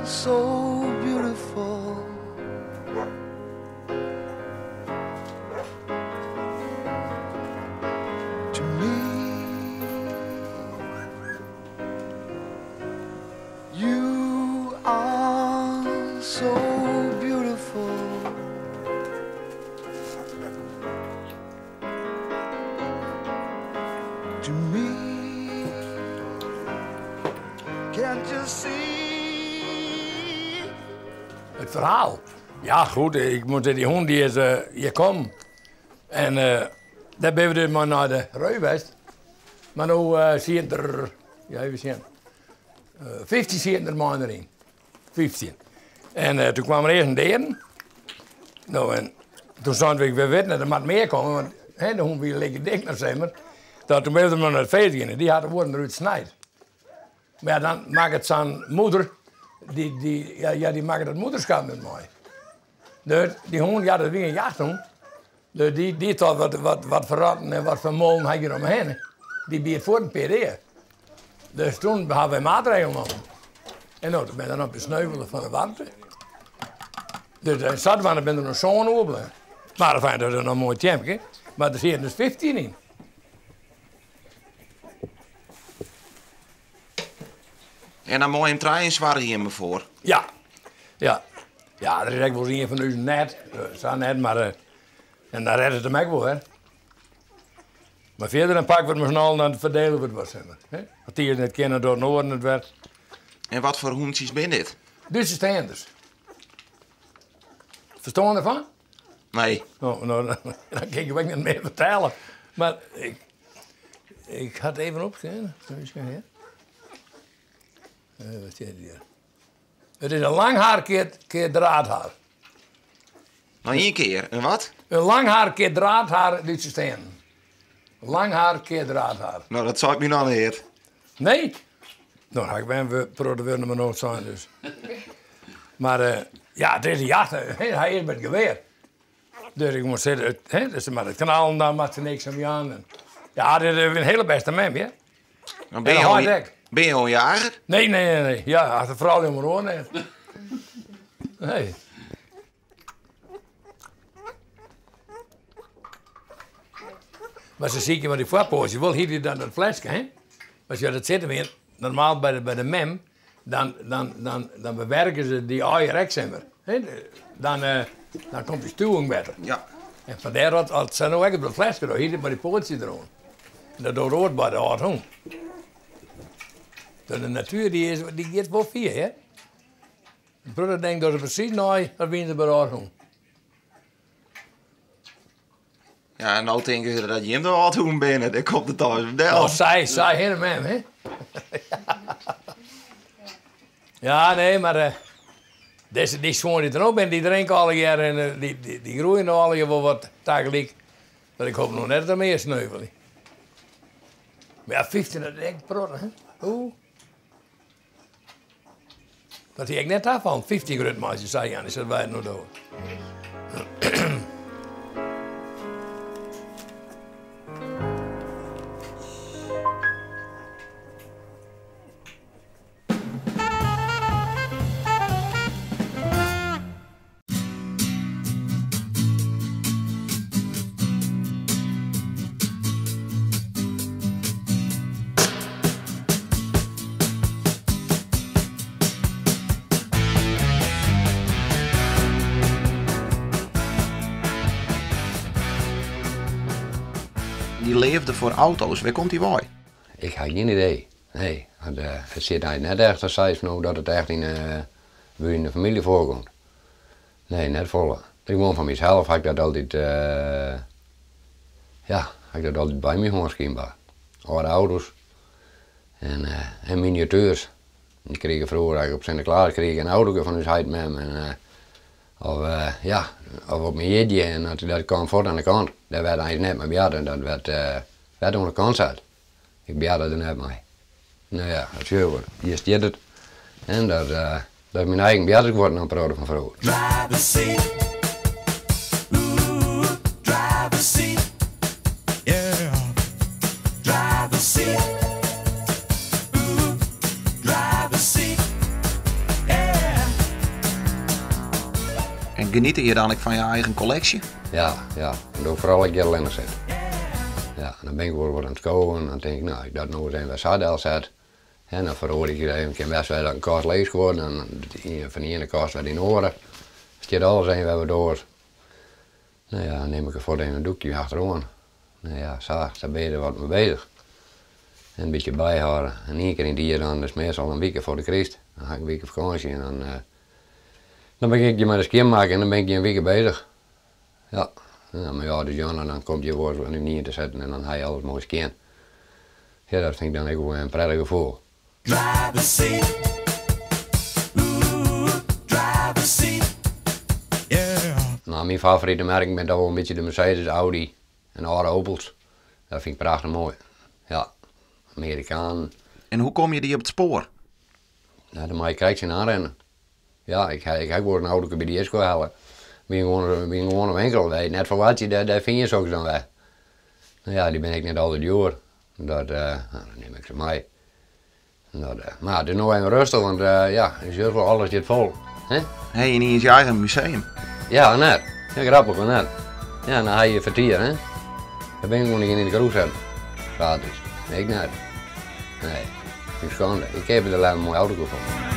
so beautiful. To me, you are so beautiful. To me, can't you see? Het verhaal. Ja, goed, ik moet die hond die is hier komen. En daar ben we dus maar naar de Ruiwest. Maar nu zie je er, ja, even zien. 15 zitten er maar erin. 15. En toen kwam er eerst een derde. Nou, en toen stonden we weer weten dat er maar meer komen. Want de hond wil lekker dik naar zeg. Dat toen ben we naar het feest gaan. Die had de woorden eruit snijden. Maar ja, dan maakt het zijn moeder. Die maken het moederschap met mij. Dus die hond, ja, dat weer een jachthond. Dus die had wat verratten en wat vermogen had je omheen. Die biedt voor een PD. Dus toen hebben we maatregelen genomen. En nou, toen ben ik dan op de sneuvelen van de warmte. Dus in Stadwaarden ben er nog zo'n oorblij. Maar dat is nog een mooi tempje. Maar er zitten dus 15 in. En dan mooi hem trein zwaar hier me voor. Ja. Ja, er is eigenlijk wel een van ons net. Zo net, maar... en dan redden ze hem ook wel, hè. Maar verder dan pakken we het maar snel en dan verdelen we het wat, zeg maar. Want die is net kennen door het noorden het werd. En wat voor hoentjes ben dit? Duitse steenders. Verstaan je ervan? Nee. Oh, nou, dan kan ik je niet meer vertellen. Maar ik had het even opgeschreven. Wat zit hier? Het is een lang haar keer draadhaar. Nou, één keer. En wat? Een lang haar keer draadhaar Duitse steen. Lang haar keer draadhaar. Nou, dat zou ik me nog niet. Nee? Nou, dan ben we proberen maar nooit zijn dus. Maar ja, het is een jacht. Hij is met geweer. Dus ik moet zeggen, dus maar het kanaal, daar maakt er niks aan aan. En, ja, dit is een hele beste mem, hè? Nou, ben je al een jager? Nee. Ja, als de vrouw helemaal hoor, nee. Nee. Maar ze zie je wat die voorpoosje wil, hier dan dat flesje, hè? Als je dat zitten weer, normaal bij de mem, dan bewerken ze die eieren zeg maar. Dan komt de stuwing beter. Ja. En vandaar dat ze nou ook op dat flesje, hier maar die pootje erom. En dat doet rood bij de hard hond. De natuur die geeft wel vier, hè? De broeder denkt dat ze precies nou, dat winnen ze bij de hard hond. Ja, en nou denken ze dat je hem er al toen binnen. Dan komt het thuis op de Nou, zij heen hem, hè? Ja, nee, maar die schoon die er ook bent, die drinken alle jaar en die groeien nog alle jaar wel wat tegelijk. Maar ik hoop nog net dat er meer sneuvelen. Maar ja, 15, dat denk ik brood, hè? Oeh. Dat hij ik net afval, 15 grut maar, je zei, Jan, is dat wij het nog doen. Die leefde voor auto's. Waar komt die bij? Ik heb geen idee. Nee, het zit eigenlijk net echt als zij van dat het echt in de familie voorkomt. Nee, net volle. Ik woon van mezelf, heb ik dat altijd, bij me gewoon schijnbaar. Oude auto's en miniatures. Die kregen vroeger op Sinterklaas een auto van ons huid met hem. Of op mijn jeetje en dat kwam voort aan de kant. Daar werd eigenlijk net mee bejaarden en dat werd aan de kant zat. Ik bejaarde er net mee. Nou ja, dat is heel hier staat het. En dat is mijn eigen bejaarder geworden aan het van vroeger. Driver's seat. Ooh, driver's seat. Yeah. Driver's seat. Ooh, driver's seat. Yeah. Geniet je dan ook van je eigen collectie? Ja. En doe vooral ik heel lennig zit. Ja, en dan ben ik weer aan het koken en dan denk ik, nou, ik dat nog eens een wedstrijd zet. En dan verhoor ik er even een wedstrijd dat een kast leeg wordt en van die ene kast werd in oren. Stiet alles even weer door. Nou ja, dan neem ik er voor een doekje achterom. Nou ja, daar ben je er wat mee bezig. En een beetje bijhouden. En één keer in die jaar dan, dus meestal een week voor de Christ. Dan ga ik een week op vakantie en dan ben ik je met een skim maken en dan ben ik je een week bezig. Ja, maar ja, dus Jan, dan komt je woord nu niet in te zetten en dan ga je alles mooi skiën. Ja, dat vind ik dan ook een prettig gevoel. Driver's seat. Ooh, driver's seat. Yeah. Nou, mijn favoriete merk bent wel een beetje de Mercedes, Audi en de oude Opels. Dat vind ik prachtig mooi. Ja, Amerikaan. En hoe kom je die op het spoor? Nou, dan mag je krijgt zien aanrennen. Ja, ik ga gewoon een auto bij die disco halen. Ben gewoon een winkel, net voor wat je, daar vind je ze ook zo weg. Nou ja, die ben ik net altijd door. Dat neem ik ze mee. Maar het is nog even rustig, want ja, je ziet wel alles zit vol. He? Heb je niet eens je eigen museum? Ja, net. Ja, grappig, maar net. Ja, dan ga je vertier, hè. Dan ben ik gewoon niet in de kroeg zetten. Gratis. Nee, ik net. Nee, ik schande. Ik heb er alleen een mooie auto gevonden.